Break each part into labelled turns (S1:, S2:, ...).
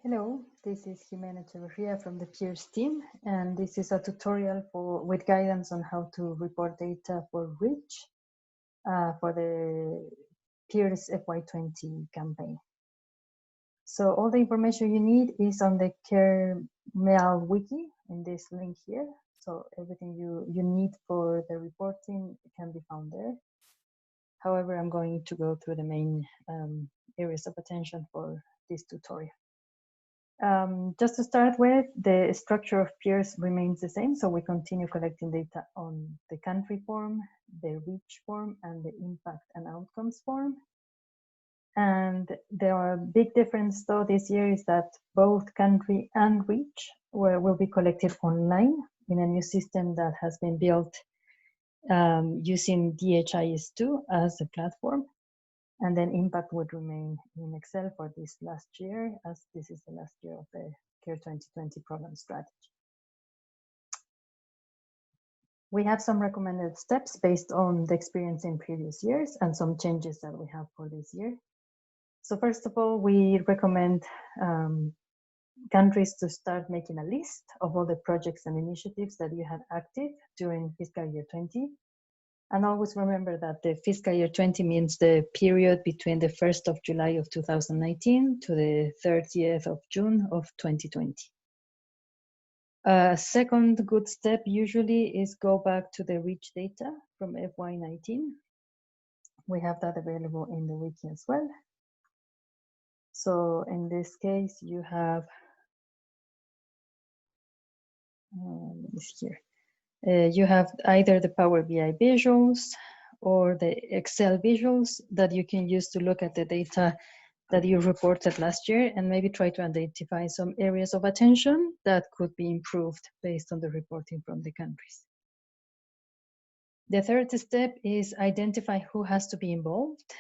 S1: Hello, this is Jimena Echeverria from the PIIRS team, and this is a tutorial with guidance on how to report data for REACH for the PIIRS FY20 campaign. So all the information you need is on the CareMeal wiki in this link here. So everything you need for the reporting can be found there. However, I'm going to go through the main areas of attention for this tutorial. Just to start with, the structure of PIIRS remains the same. So we continue collecting data on the country form, the REACH form, and the impact and outcomes form. And there are big difference though this year is that both country and REACH will be collected online in a new system that has been built using DHIS2 as the platform. And then impact would remain in Excel for this last year, as this is the last year of the CARE 2020 program strategy. We have some recommended steps based on the experience in previous years and some changes that we have for this year. So first of all, we recommend countries to start making a list of all the projects and initiatives that you had active during fiscal year 20. And always remember that the fiscal year 20 means the period between the 1st of July of 2019 to the 30th of June of 2020. A second good step usually is go back to the REACH data from FY19. We have that available in the wiki as well. So in this case, you have, here. You have either the Power BI visuals or the Excel visuals that you can use to look at the data that you reported last year and maybe try to identify some areas of attention that could be improved based on the reporting from the countries. The third step is identify who has to be involved,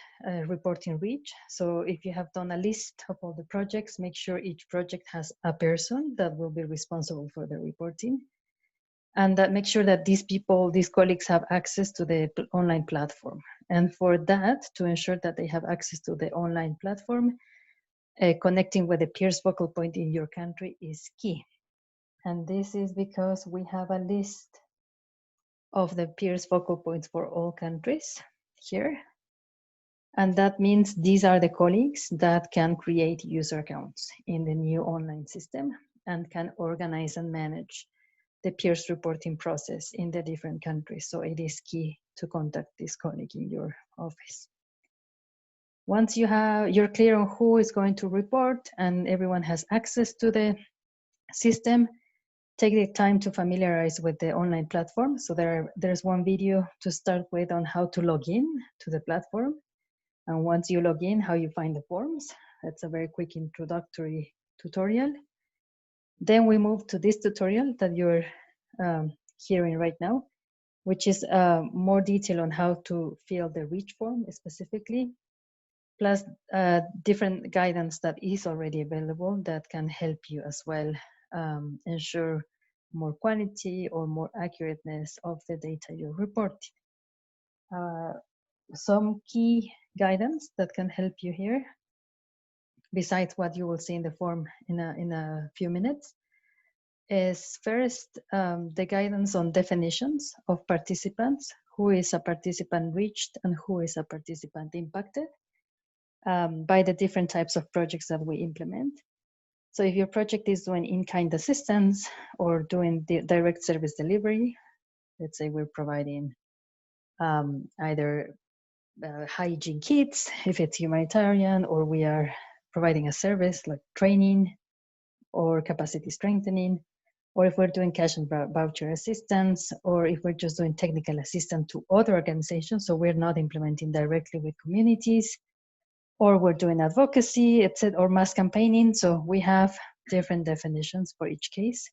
S1: reporting REACH. So if you have done a list of all the projects, make sure each project has a person that will be responsible for the reporting. And that make sure that these people, these colleagues have access to the online platform. And for that, to ensure that they have access to the online platform, connecting with the PIIRS focal point in your country is key. And this is because we have a list of the PIIRS focal points for all countries here. And that means these are the colleagues that can create user accounts in the new online system and can organize and manage the PIIRS reporting process in the different countries. So it is key to contact this colleague in your office. Once you're clear on who is going to report and everyone has access to the system, take the time to familiarize with the online platform. So there's one video to start with on how to log in to the platform. And once you log in, how you find the forms. That's a very quick introductory tutorial. Then we move to this tutorial that you're hearing right now, which is more detail on how to fill the REACH form specifically, plus different guidance that is already available that can help you as well ensure more quality or more accurateness of the data you report. Some key guidance that can help you here, besides what you will see in the form in a few minutes, is first the guidance on definitions of participants, who is a participant reached and who is a participant impacted by the different types of projects that we implement. So if your project is doing in-kind assistance or doing the direct service delivery, let's say we're providing either hygiene kits, if it's humanitarian, or we are providing a service like training or capacity strengthening, or if we're doing cash and voucher assistance, or if we're just doing technical assistance to other organizations, so we're not implementing directly with communities, or we're doing advocacy, etc., or mass campaigning. So we have different definitions for each case.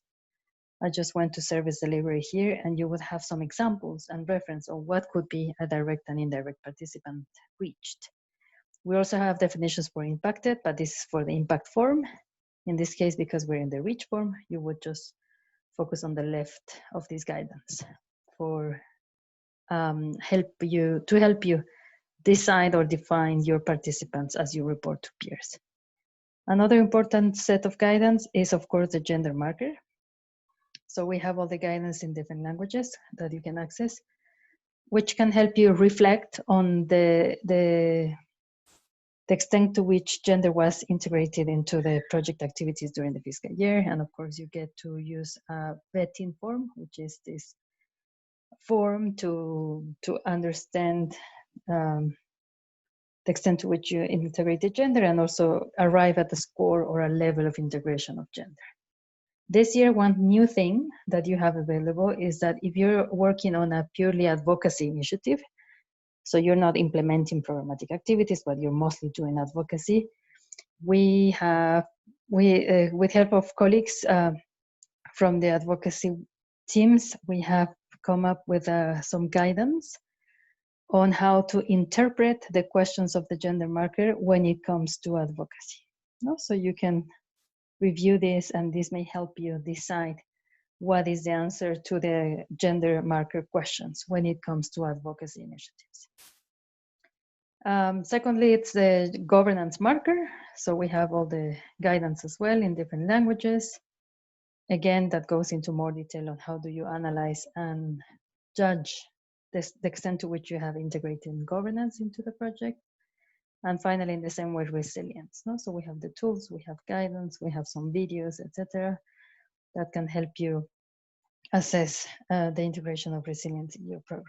S1: I just went to service delivery here, and you would have some examples and reference on what could be a direct and indirect participant reached. We also have definitions for impacted, but this is for the impact form. In this case, because we're in the REACH form, you would just focus on the left of this guidance for help you decide or define your participants as you report to PIIRS. Another important set of guidance is, of course, the gender marker. So we have all the guidance in different languages that you can access, which can help you reflect on the extent to which gender was integrated into the project activities during the fiscal year. And of course, you get to use a vetting form, which is this form to understand the extent to which you integrated gender and also arrive at a score or a level of integration of gender. This year, one new thing that you have available is that if you're working on a purely advocacy initiative, so you're not implementing programmatic activities, but you're mostly doing advocacy, we have, with help of colleagues from the advocacy teams, we have come up with some guidance on how to interpret the questions of the gender marker when it comes to advocacy. So you can review this, and this may help you decide what is the answer to the gender marker questions when it comes to advocacy initiatives. Secondly, it's the governance marker. So we have all the guidance as well in different languages. Again, that goes into more detail on how do you analyze and judge the extent to which you have integrated governance into the project. And finally, in the same way, resilience. So we have the tools, we have guidance, we have some videos, etc., that can help you assess the integration of resilience in your program.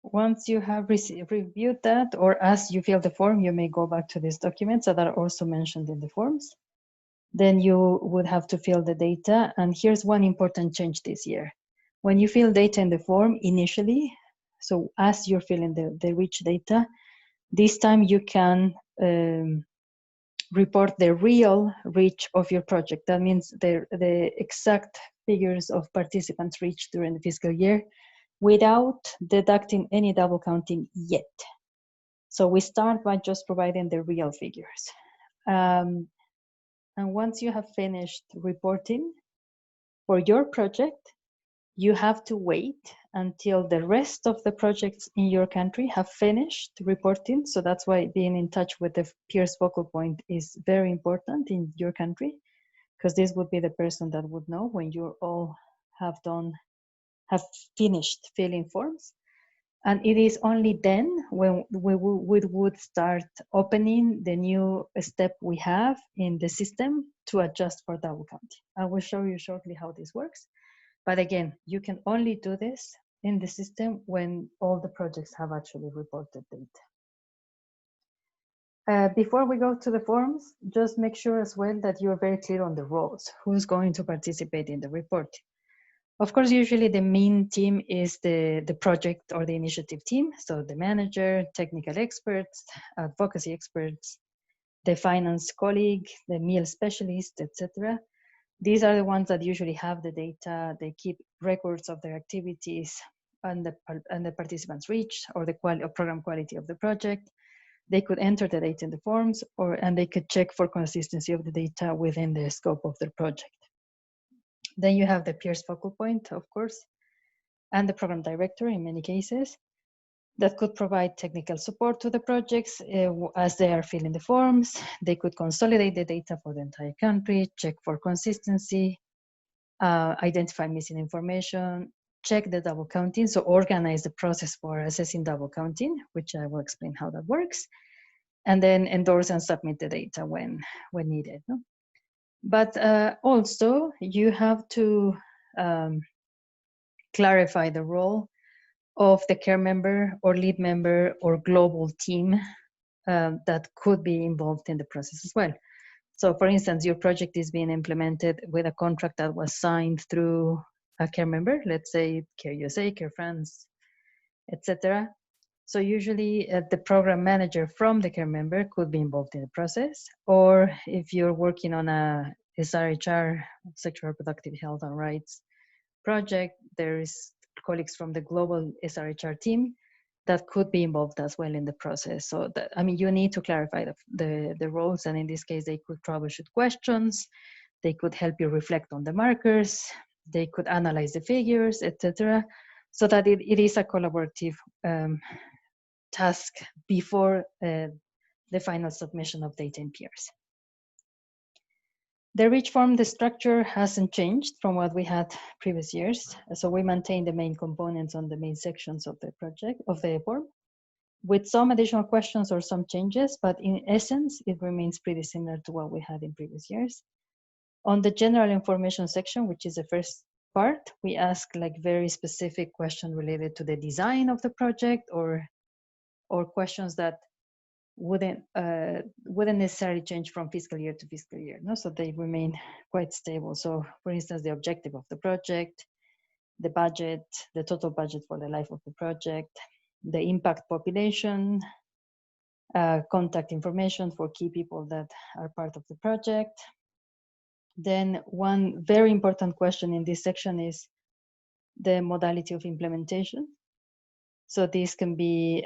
S1: Once you have reviewed that, or as you fill the form, you may go back to these documents that are also mentioned in the forms. Then you would have to fill the data. And here's one important change this year. When you fill data in the form initially, so as you're filling the rich data, this time you can report the real reach of your project. That means the exact figures of participants reached during the fiscal year without deducting any double counting yet. So we start by just providing the real figures. And once you have finished reporting for your project, you have to wait until the rest of the projects in your country have finished reporting. So that's why being in touch with the PIIRS focal point is very important in your country, because this would be the person that would know when you all have finished filling forms. And it is only then when we would start opening the new step we have in the system to adjust for double counting. I will show you shortly how this works. But again, you can only do this in the system when all the projects have actually reported data. Before we go to the forms, just make sure as well that you're very clear on the roles, who's going to participate in the report. Of course, usually the main team is the project or the initiative team. So the manager, technical experts, advocacy experts, the finance colleague, the meal specialist, etc. These are the ones that usually have the data. They keep records of their activities and the participants reached, or the program quality of the project. They could enter the data in the forms, and they could check for consistency of the data within the scope of their project. Then you have the PIIRS focal point, of course, and the program director in many cases that could provide technical support to the projects as they are filling the forms. They could consolidate the data for the entire country, check for consistency, identify missing information, check the double counting, so organize the process for assessing double counting, which I will explain how that works, and then endorse and submit the data when needed. No? But also, you have to clarify the role of the care member or lead member or global team that could be involved in the process as well. So for instance, your project is being implemented with a contract that was signed through a care member, let's say Care USA, Care France, etc. So usually the program manager from the care member could be involved in the process, or if you're working on a SRHR, sexual reproductive health and rights project, there is colleagues from the global SRHR team that could be involved as well in the process. So that, I mean, you need to clarify the roles, and in this case, they could troubleshoot questions, they could help you reflect on the markers, they could analyze the figures, etc., so that it is a collaborative task before the final submission of data in PIIRS. The REACH form, the structure hasn't changed from what we had previous years. So we maintain the main components on the main sections of the project, of the form, with some additional questions or some changes, but in essence, it remains pretty similar to what we had in previous years. On the general information section, which is the first part, we ask like very specific questions related to the design of the project or questions that wouldn't necessarily change from fiscal year to fiscal year, no? So they remain quite stable. So for instance, the objective of the project, the budget, the total budget for the life of the project, the impact population, contact information for key people that are part of the project. Then one very important question in this section is the modality of implementation. So this can be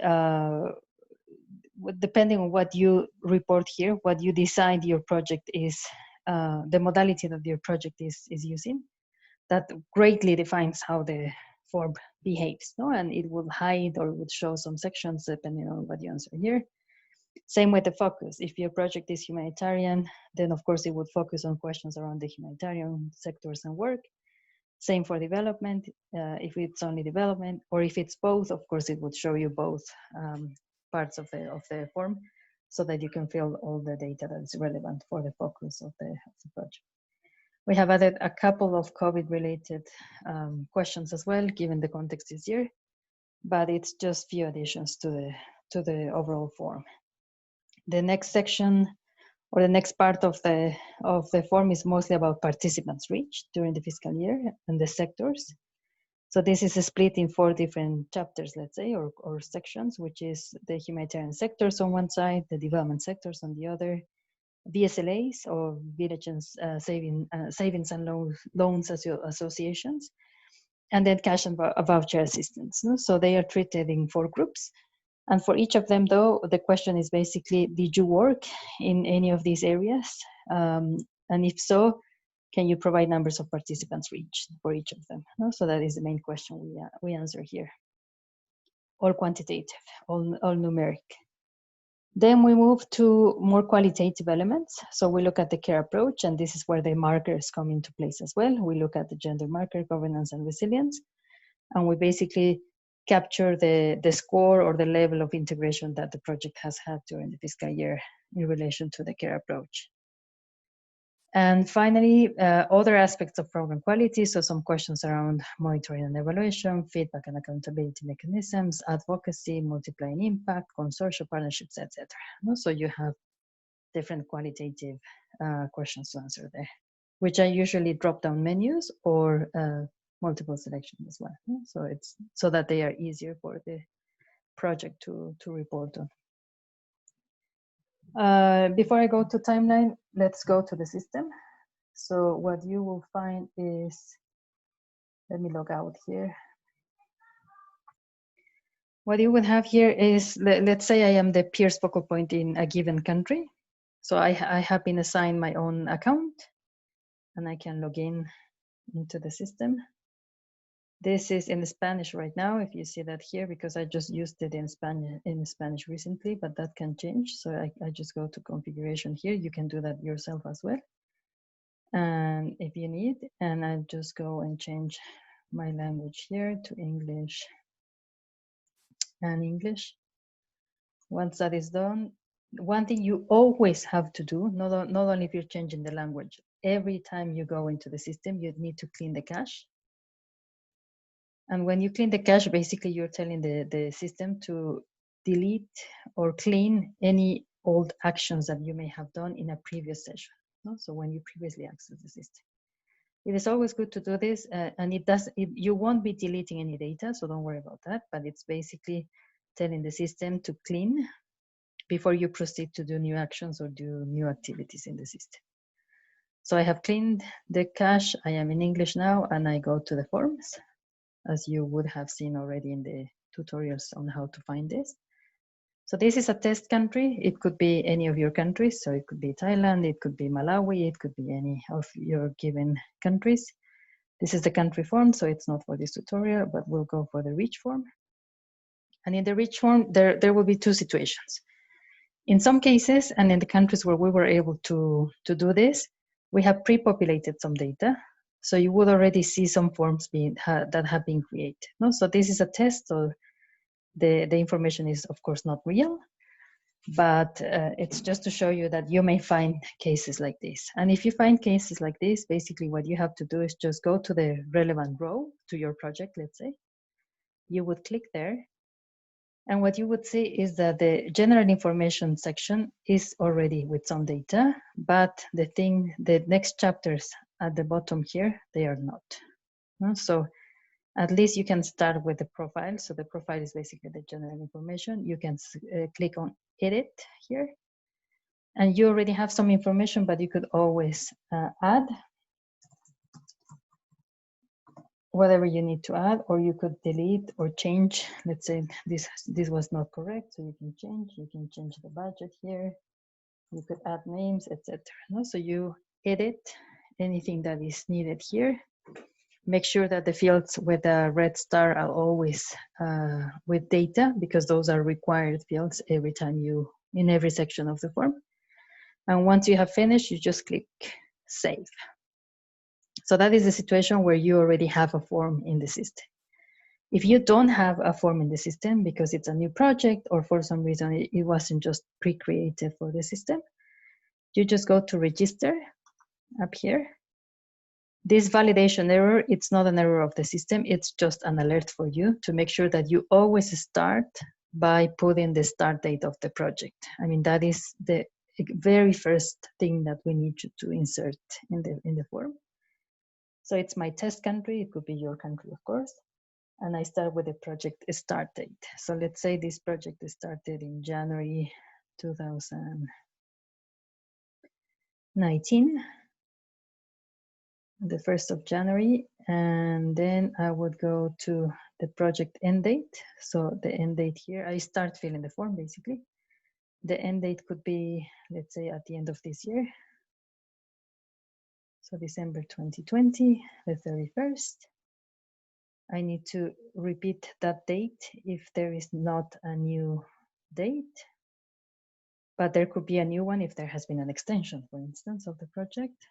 S1: depending on what you report here, what you decide your project is, the modality that your project is using, that greatly defines how the form behaves, no? And it will hide or would show some sections depending on what you answer here. Same with the focus. If your project is humanitarian, then of course it would focus on questions around the humanitarian sectors and work. Same for development, if it's only development, or if it's both, of course it would show you both parts of the form, so that you can fill all the data that's relevant for the focus of the project. We have added a couple of COVID-related questions as well, given the context this year, but it's just few additions to the overall form. The next section, or the next part of the form, is mostly about participants reached during the fiscal year and the sectors. So this is split in 4 different chapters, let's say, or sections, which is the humanitarian sectors on one side, the development sectors on the other, VSLAs, or Village and Savings and Loans Associations, and then cash and voucher assistance. No? So they are treated in 4 groups. And for each of them, though, the question is basically, did you work in any of these areas? And if so, can you provide numbers of participants reached for each of them? No? So that is the main question we answer here. All quantitative, all numeric. Then we move to more qualitative elements. So we look at the care approach, and this is where the markers come into place as well. We look at the gender marker, governance, and resilience. And we basically capture the score or the level of integration that the project has had during the fiscal year in relation to the care approach. And finally, other aspects of program quality. So some questions around monitoring and evaluation, feedback and accountability mechanisms, advocacy, multiplying impact, consortium partnerships, etc. So you have different qualitative questions to answer there, which are usually drop-down menus or multiple selection as well. So it's so that they are easier for the project to report on. Before I go to timeline, let's go to the system. So what you will find is, let me log out here. What you would have here is, let's say I am the PIIRS focal point in a given country. So I have been assigned my own account, and I can log in into the system. This is in Spanish right now, if you see that here, because I just used it in Spanish recently, but that can change. So I just go to configuration here. You can do that yourself as well. And if you need, and I just go and change my language here to English and English. Once that is done, one thing you always have to do, not only if you're changing the language, every time you go into the system, you need to clean the cache. And when you clean the cache, basically you're telling the system to delete or clean any old actions that you may have done in a previous session. No? So when you previously accessed the system. It is always good to do this, and you won't be deleting any data, so don't worry about that, but it's basically telling the system to clean before you proceed to do new actions or do new activities in the system. So I have cleaned the cache. I am in English now, and I go to the forms, as you would have seen already in the tutorials on how to find this. So this is a test country. It could be any of your countries. So it could be Thailand, it could be Malawi, it could be any of your given countries. This is the country form, so it's not for this tutorial, but we'll go for the reach form. And in the rich form, there will be two situations. In some cases, and in the countries where we were able to do this, we have pre-populated some data. So you would already see some forms that have been created. No? So this is a test, so the information is of course not real, but it's just to show you that you may find cases like this. And if you find cases like this, basically what you have to do is just go to the relevant row to your project, let's say. You would click there. And what you would see is that the general information section is already with some data, but the next chapters at the bottom here, they are not. So at least you can start with the profile. So the profile is basically the general information. You can click on edit here. And you already have some information, but you could always add whatever you need to add, or you could delete or change. Let's say this was not correct, so you can change the budget here. You could add names, etc. So you edit anything that is needed here. Make sure that the fields with a red star are always with data, because those are required fields every time in every section of the form. And once you have finished, you just click save. So that is the situation where you already have a form in the system. If you don't have a form in the system because it's a new project, or for some reason it wasn't just pre-created for the system, you just go to register up here. This validation error, it's not an error of the system, it's just an alert for you to make sure that you always start by putting the start date of the project. I mean, that is the very first thing that we need you to insert in the form. So it's my test country, it could be your country, of course. And I start with the project start date. So let's say this project started in January 2019, the 1st of January. And then I would go to the project end date. So the end date here, I start filling the form basically. The end date could be, let's say, at the end of this year. So December 2020, the 31st. I need to repeat that date if there is not a new date, but there could be a new one if there has been an extension, for instance, of the project.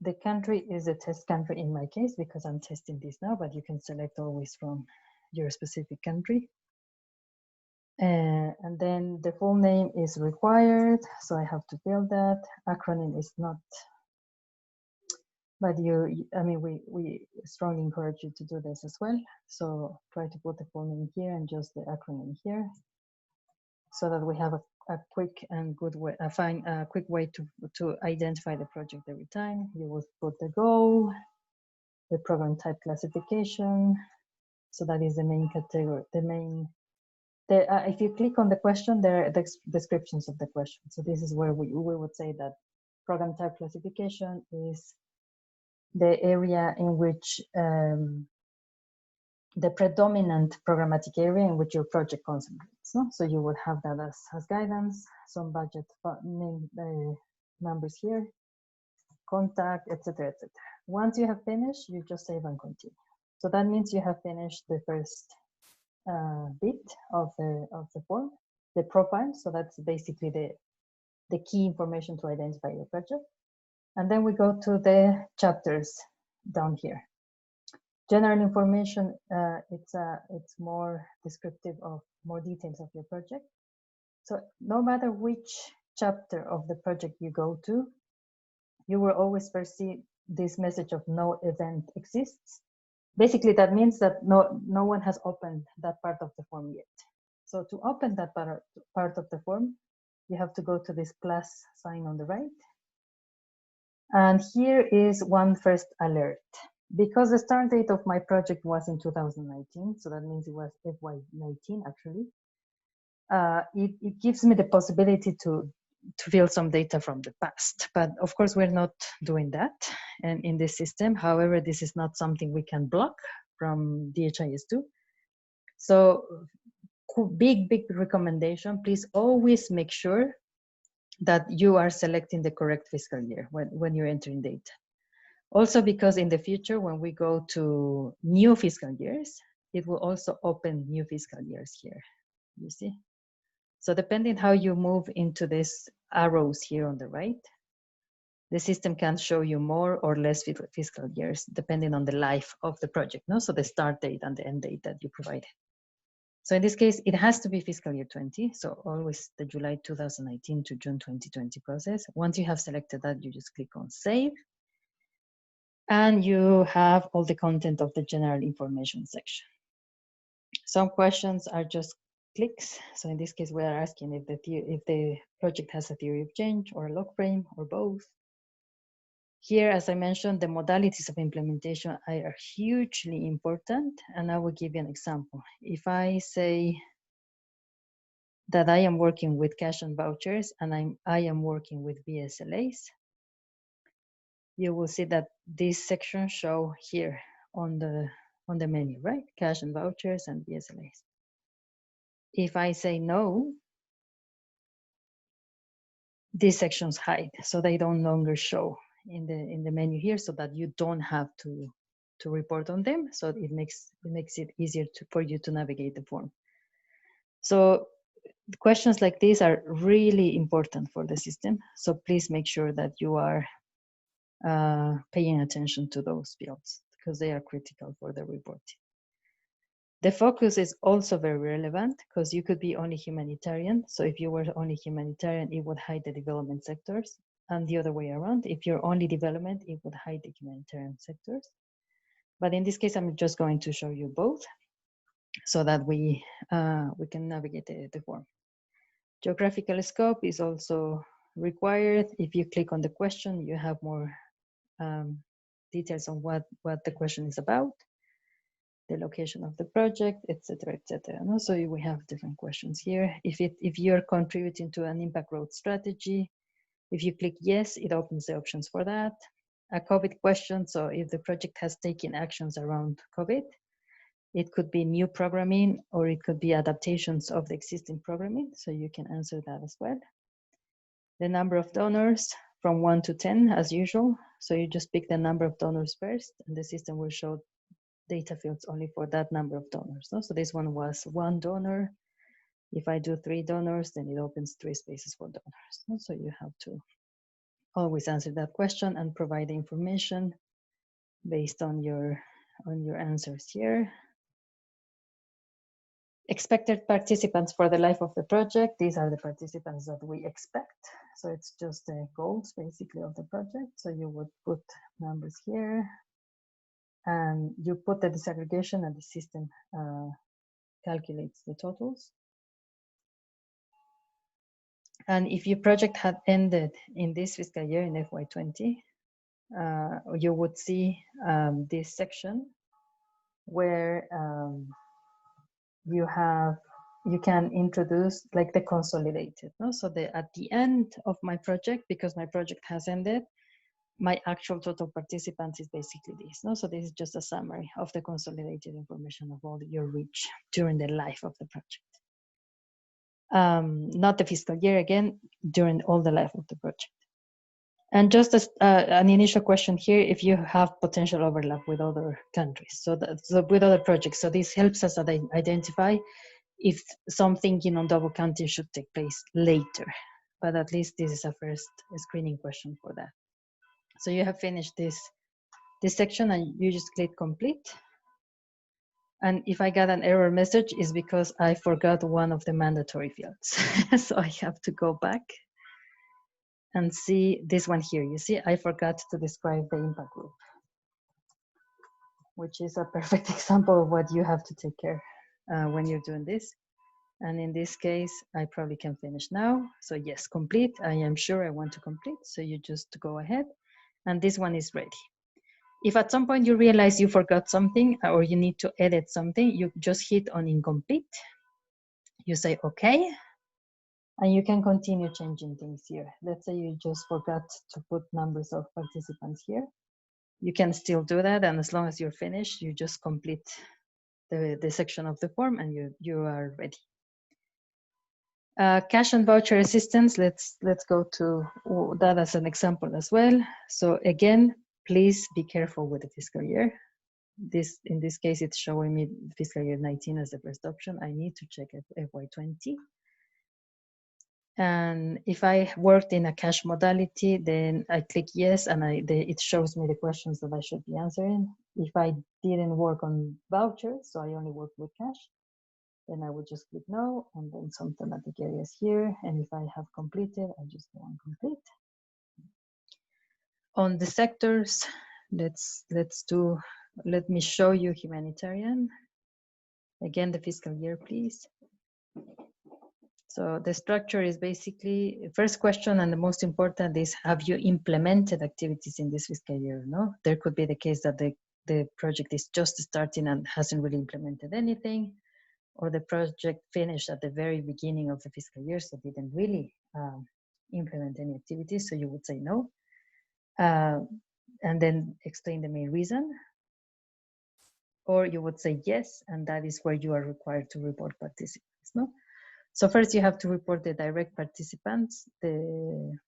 S1: The country is a test country in my case because I'm testing this now, but you can select always from your specific country. And then the full name is required, so I have to fill that. Acronym is not, but I mean, we strongly encourage you to do this as well. So try to put the full name here and just the acronym here, so that we have a quick and good way, a quick way to identify the project every time. You will put the goal, the program type classification. So that is the main category, if you click on the question, there are the descriptions of the question. So this is where we would say that program type classification is the area in which the predominant programmatic area in which your project concentrates. No? So you would have that as guidance, some budget name numbers here, contact, etc., etc. Once you have finished, you just save and continue. So that means you have finished the first bit of the form, the profile. So that's basically the key information to identify your project. And then we go to the chapters down here. General information, it's more descriptive of more details of your project. So no matter which chapter of the project you go to, you will always first see this message of no event exists. Basically, that means that no one has opened that part of the form yet. So to open that part of the form, you have to go to this plus sign on the right. And here is one first alert. Because the start date of my project was in 2019, so that means it was FY19 actually, it gives me the possibility to fill some data from the past. But of course, we're not doing that and in this system. However, this is not something we can block from DHIS2. So big recommendation, please always make sure that you are selecting the correct fiscal year when you're entering data. Also because in the future, when we go to new fiscal years, it will also open new fiscal years here, you see? So depending how you move into these arrows here on the right, the system can show you more or less fiscal years, depending on the life of the project, no? So the start date and the end date that you provided. So in this case, it has to be fiscal year 20. So always the July 2019 to June 2020 process. Once you have selected that, you just click on save. And you have all the content of the general information section. Some questions are just clicks. So in this case, we are asking if the project has a theory of change or a log frame or both. Here, as I mentioned, the modalities of implementation are hugely important. And I will give you an example. If I say that I am working with cash and vouchers and I am working with BSLAs, you will see that this section show here on the menu, right? Cash and vouchers and BSLAs. If I say no, these sections hide, so they don't longer show in the menu here, so that you don't have to report on them. So it makes it easier for you to navigate the form. So questions like these are really important for the system. So please make sure that you are paying attention to those fields because they are critical for the reporting. The focus is also very relevant because you could be only humanitarian. So if you were only humanitarian, it would hide the development sectors, and the other way around. If you're only development, it would hide the humanitarian sectors. But in this case, I'm just going to show you both so that we can navigate the form. Geographical scope is also required. If you click on the question, you have more details on what the question is about, the location of the project, etc., etc. And also we have different questions here. If you're contributing to an impact growth strategy, if you click yes, it opens the options for that. A COVID question, so if the project has taken actions around COVID, it could be new programming or it could be adaptations of the existing programming, so you can answer that as well. The number of donors from 1 to 10 as usual, so you just pick the number of donors first and the system will show data fields only for that number of donors. No? So this one was 1 donor. If I do 3 donors, then it opens 3 spaces for donors. No? So you have to always answer that question and provide the information based on your answers here. Expected participants for the life of the project. These are the participants that we expect. So it's just the goals basically of the project. So you would put numbers here and you put the disaggregation and the system calculates the totals. And if your project had ended in this fiscal year in FY20, you would see this section where you can introduce like the consolidated. No? So at the end of my project, because my project has ended, my actual total participants is basically this. No? So this is just a summary of the consolidated information of all your reach during the life of the project. Not the fiscal year, again, during all the life of the project. And just as an initial question here, if you have potential overlap with other countries, so with other projects. So this helps us identify if some thinking on double counting should take place later. But at least this is a first screening question for that. So you have finished this section and you just click complete. And if I got an error message, it's because I forgot one of the mandatory fields. So I have to go back and see this one here. You see, I forgot to describe the impact group, which is a perfect example of what you have to take care when you're doing this. And in this case, I probably can finish now. So yes, complete. I am sure I want to complete. So you just go ahead and this one is ready. If at some point you realize you forgot something or you need to edit something, you just hit on incomplete. You say, okay. And you can continue changing things here. Let's say you just forgot to put numbers of participants here. You can still do that. And as long as you're finished, you just complete the section of the form and you are ready. Cash and voucher assistance, let's go to that as an example as well. So again, please be careful with the fiscal year. in this case, it's showing me fiscal year 19 as the first option. I need to check FY20. And if I worked in a cash modality, then I click yes, and it shows me the questions that I should be answering. If I didn't work on vouchers, so I only worked with cash, then I would just click no, and then some thematic areas here. And if I have completed, I just go on complete. On the sectors, let me show you humanitarian. Again, the fiscal year, please. So the structure is basically, first question and the most important is, have you implemented activities in this fiscal year? No, there could be the case that the project is just starting and hasn't really implemented anything, or the project finished at the very beginning of the fiscal year, so didn't really implement any activities, so you would say no. And then explain the main reason. Or you would say yes, and that is where you are required to report participants, no? So first you have to report the direct participants, the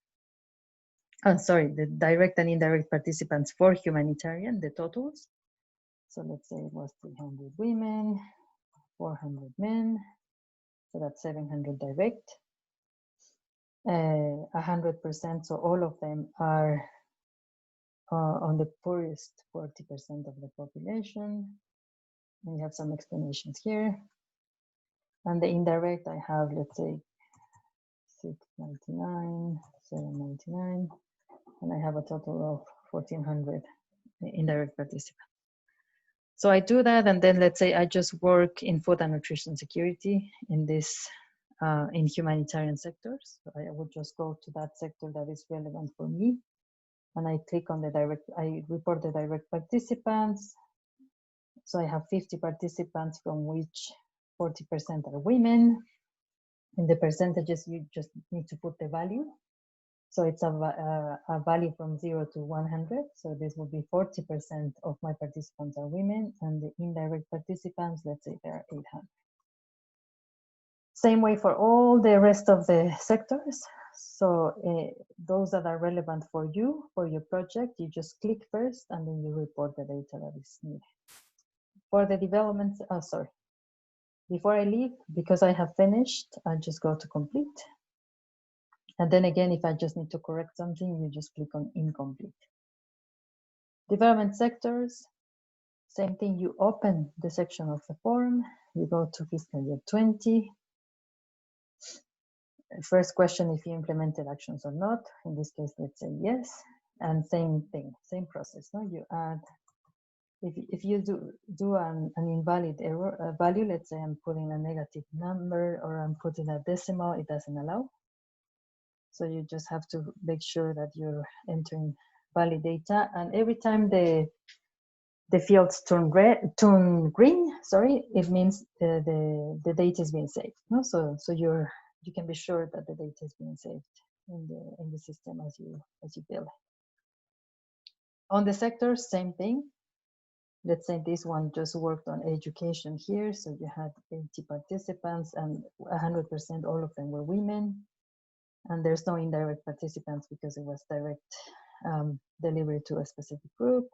S1: direct and indirect participants for humanitarian, the totals. So let's say it was 300 women, 400 men, so that's 700 direct. 100%, so all of them are on the poorest 40% of the population. And you have some explanations here. And the indirect, I have, let's say, 699, 799, and I have a total of 1,400 indirect participants. So I do that, and then let's say I just work in food and nutrition security in this, in humanitarian sectors. So I would just go to that sector that is relevant for me, and I click on the direct, I report the direct participants. So I have 50 participants, from which 40% are women. In the percentages, you just need to put the value. So it's a value from 0 to 100. So this would be 40% of my participants are women, and the indirect participants, let's say there are 800. Same way for all the rest of the sectors. So those that are relevant for you, for your project, you just click first, and then you report the data that is needed. For the development, before I leave, because I have finished, I just go to complete. And then again, if I just need to correct something, you just click on incomplete. Development sectors, same thing, you open the section of the form, you go to fiscal year 20. First question, if you implemented actions or not. In this case, let's say yes. And same thing, same process. No? You add, if you do an invalid error value, let's say I'm putting a negative number or I'm putting a decimal, it doesn't allow. So you just have to make sure that you're entering valid data. And every time the fields turn green, it means the data is being saved. No? So you can be sure that the data is being saved in the system as you build. On the sectors, same thing. Let's say this one just worked on education here. So you had 80 participants, and 100%, all of them were women. And there's no indirect participants because it was direct delivery to a specific group.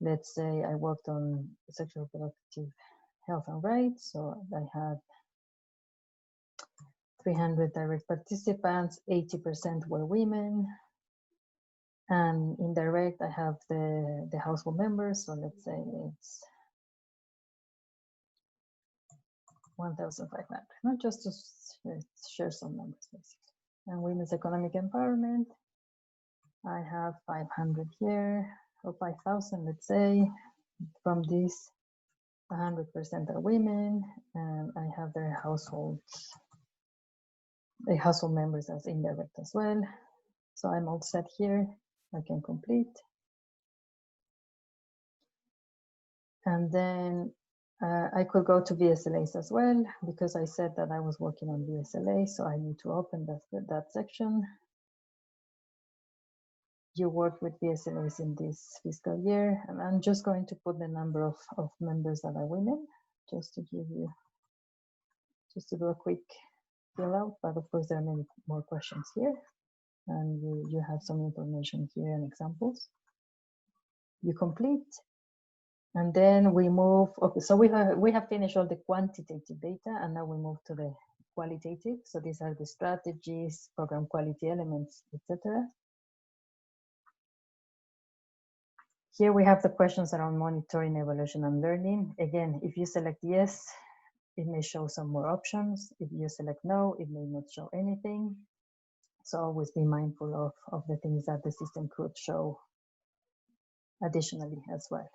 S1: Let's say I worked on sexual reproductive health and rights. So I had 300 direct participants, 80% were women. And indirect, I have the household members. So let's say it's 1,500, not just to share some numbers, basically. And women's economic empowerment, I have 500 here, or 5,000, let's say. From these, 100% are women, and I have their household members as indirect as well. So I'm all set here. I can complete. And then I could go to VSLAs as well, because I said that I was working on VSLA, so I need to open that section. You work with VSLAs in this fiscal year, and I'm just going to put the number of members that are women, just to do a quick fill out, but of course there are many more questions here, and you have some information here and examples. You complete, And then we move, okay, so we have finished all the quantitative data, and now we move to the qualitative. So these are the strategies, program quality elements, etc. Here we have the questions around monitoring, evaluation, and learning. Again, if you select yes, it may show some more options. If you select no, it may not show anything. So always be mindful of the things that the system could show additionally as well.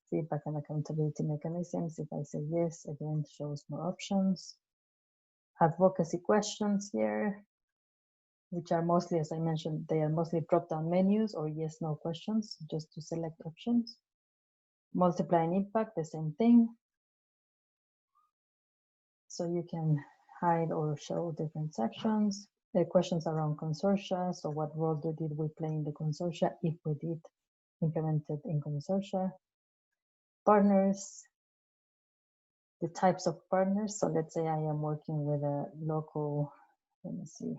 S1: Feedback and accountability mechanisms. If I say yes, again, shows more options. Advocacy questions here, which are mostly, as I mentioned, they are mostly drop-down menus or yes/no questions, just to select options. Multiply and impact, the same thing. So you can hide or show different sections. The questions around consortia. So what role did we play in the consortia, if we did implement it in consortia? Partners, the types of partners. So let's say I am working with a local, let me see,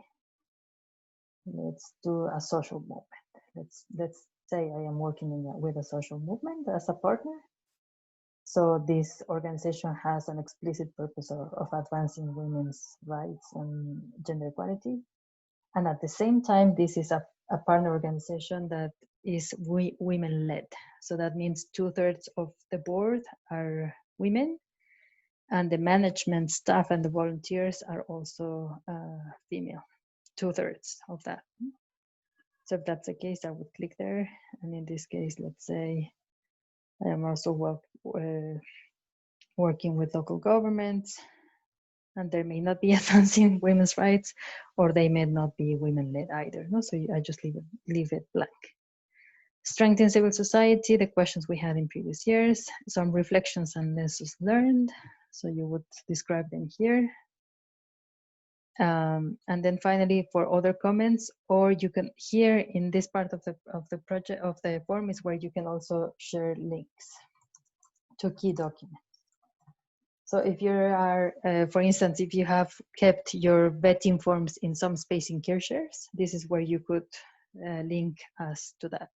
S1: let's do a social movement. Let's say I am working with a social movement as a partner. So this organization has an explicit purpose of advancing women's rights and gender equality. And at the same time, this is a partner organization that is women-led. So that means 2/3 of the board are women, and the management staff and the volunteers are also female, 2/3 of that. So if that's the case, I would click there. And in this case, let's say I am also working with local governments, and there may not be advancing women's rights, or they may not be women-led either. No? So I just leave it blank. Strength in civil society, the questions we had in previous years, some reflections and lessons learned. So you would describe them here. And then finally, for other comments, or you can, here in this part of the project, of the form, is where you can also share links to key documents. So if you are, for instance, if you have kept your vetting forms in some space in CAREShares, this is where you could link us to that.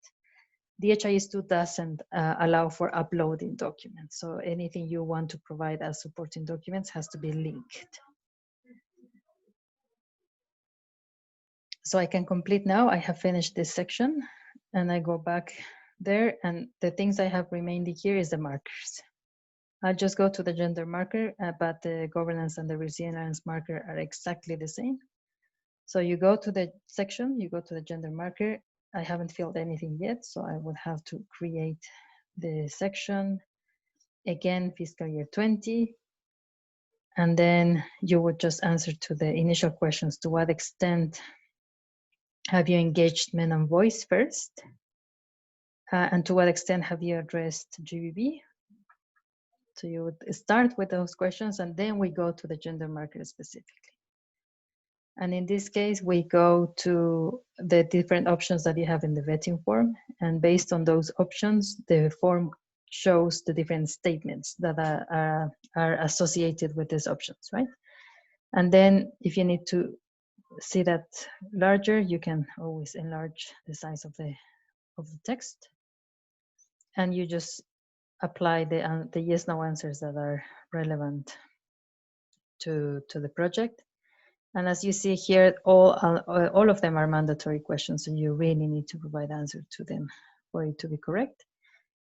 S1: DHIS2 doesn't allow for uploading documents. So anything you want to provide as supporting documents has to be linked. So I can complete now. I have finished this section and I go back there, and the things I have remained here is the markers. I'll just go to the gender marker, but the governance and the resilience marker are exactly the same. So you go to the section, you go to the gender marker. I haven't filled anything yet, so I would have to create the section. Again, fiscal year 20. And then you would just answer to the initial questions. To what extent have you engaged men and voice first? And to what extent have you addressed GBB? So you would start with those questions, and then we go to the gender marker specifically. And in this case, we go to the different options that you have in the vetting form. And based on those options, the form shows the different statements that are associated with these options, right? And then if you need to see that larger, you can always enlarge the size of the text. And you just apply the yes/no answers that are relevant to the project. And as you see here, all of them are mandatory questions, so you really need to provide answer to them for it to be correct.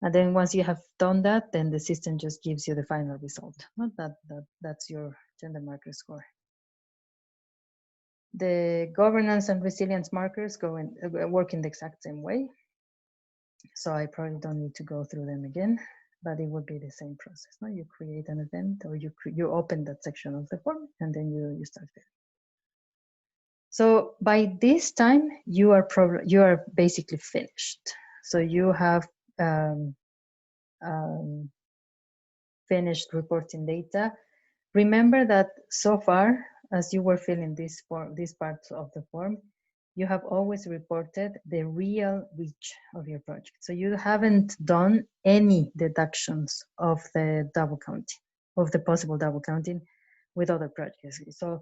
S1: And then once you have done that, then the system just gives you the final result. Not that's your gender marker score. The governance and resilience markers work in the exact same way. So I probably don't need to go through them again, but it would be the same process. No? You create an event, or you open that section of the form, and then you start filling. So by this time, you are basically finished. So you have finished reporting data. Remember that so far, as you were filling this part of the form, you have always reported the real reach of your project. So you haven't done any deductions of the double counting, of the possible double counting with other projects. So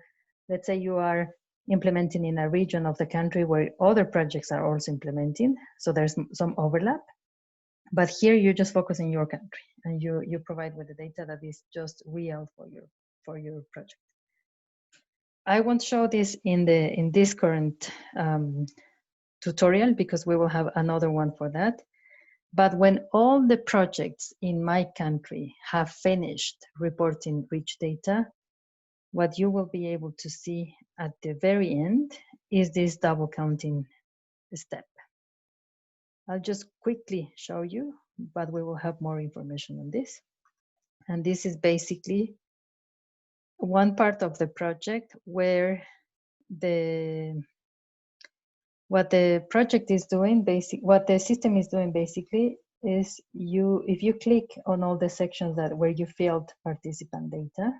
S1: let's say you are implementing in a region of the country where other projects are also implementing. So there's some overlap. But here you just focus in your country and you provide with the data that is just real for your project. I won't show this in this current tutorial because we will have another one for that. But when all the projects in my country have finished reporting rich data, what you will be able to see at the very end is this double counting step. I'll just quickly show you, but we will have more information on this. And this is basically one part of the project where what the project is doing, what the system is doing basically is if you click on all the sections where you filled participant data.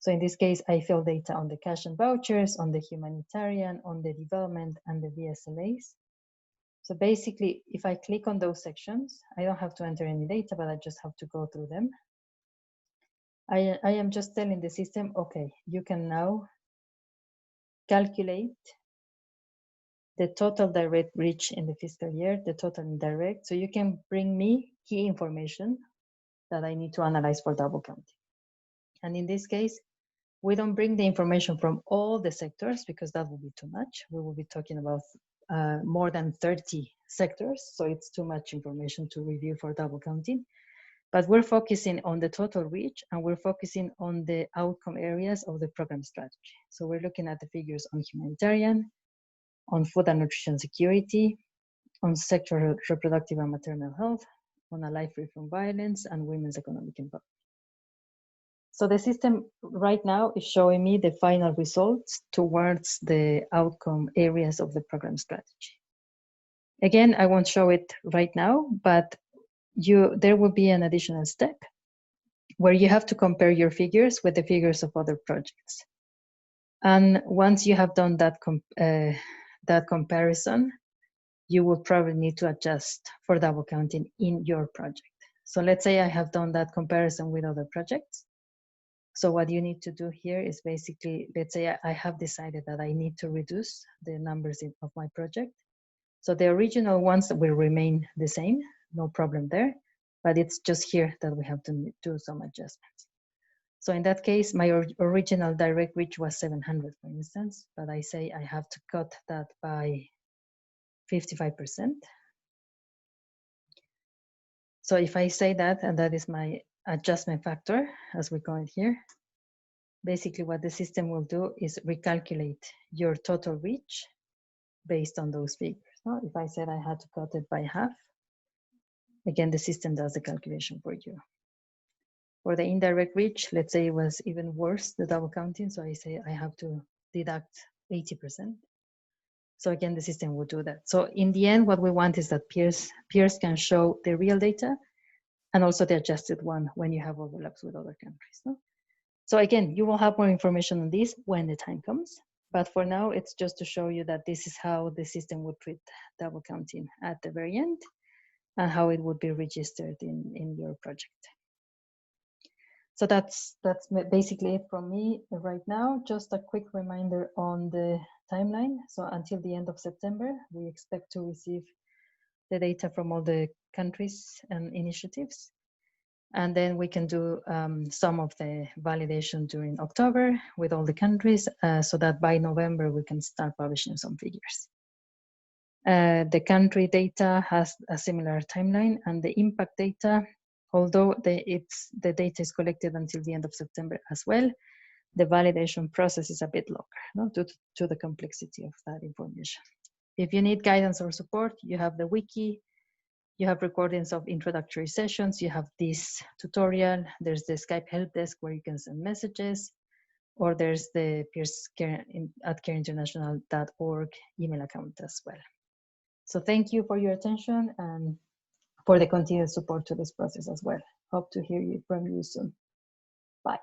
S1: So in this case, I fill data on the cash and vouchers, on the humanitarian, on the development, and the VSLAs. So basically, if I click on those sections, I don't have to enter any data, but I just have to go through them. I am just telling the system, okay, you can now calculate the total direct reach in the fiscal year, the total indirect. So you can bring me key information that I need to analyze for double counting. And in this case, we don't bring the information from all the sectors because that will be too much. We will be talking about more than 30 sectors. So it's too much information to review for double counting. But we're focusing on the total reach and we're focusing on the outcome areas of the program strategy. So we're looking at the figures on humanitarian, on food and nutrition security, on sexual, reproductive and maternal health, on a life free from violence, and women's economic empowerment. So the system right now is showing me the final results towards the outcome areas of the program strategy. Again, I won't show it right now, but there will be an additional step where you have to compare your figures with the figures of other projects. And once you have done that comparison, you will probably need to adjust for double counting in your project. So let's say I have done that comparison with other projects. So what you need to do here is basically, let's say I have decided that I need to reduce the numbers of my project. So the original ones will remain the same, no problem there, but it's just here that we have to do some adjustments. So in that case, my original direct reach was 700, for instance, but I say I have to cut that by 55%. So if I say that, and that is my adjustment factor, as we call it here, basically what the system will do is recalculate your total reach based on those figures. So if I said I had to cut it by half, again, the system does the calculation for you. For the indirect reach, let's say it was even worse, the double counting. So I say I have to deduct 80%. So again, the system will do that. So in the end, what we want is that PIIRS can show the real data and also the adjusted one when you have overlaps with other countries. No? So again, you will have more information on this when the time comes. But for now, it's just to show you that this is how the system would treat double counting at the very end and how it would be registered in your project. So that's basically it from me right now. Just a quick reminder on the timeline. So until the end of September, we expect to receive the data from all the countries and initiatives. And then we can do some of the validation during October with all the countries so that by November we can start publishing some figures. The country data has a similar timeline, and the impact data, although the data is collected until the end of September as well, the validation process is a bit longer, no? due to the complexity of that information. If you need guidance or support, you have the wiki, you have recordings of introductory sessions, you have this tutorial, there's the Skype help desk where you can send messages, or there's the PIIRS@careinternational.org email account as well. So thank you for your attention and for the continued support to this process as well. Hope to hear from you soon. Bye.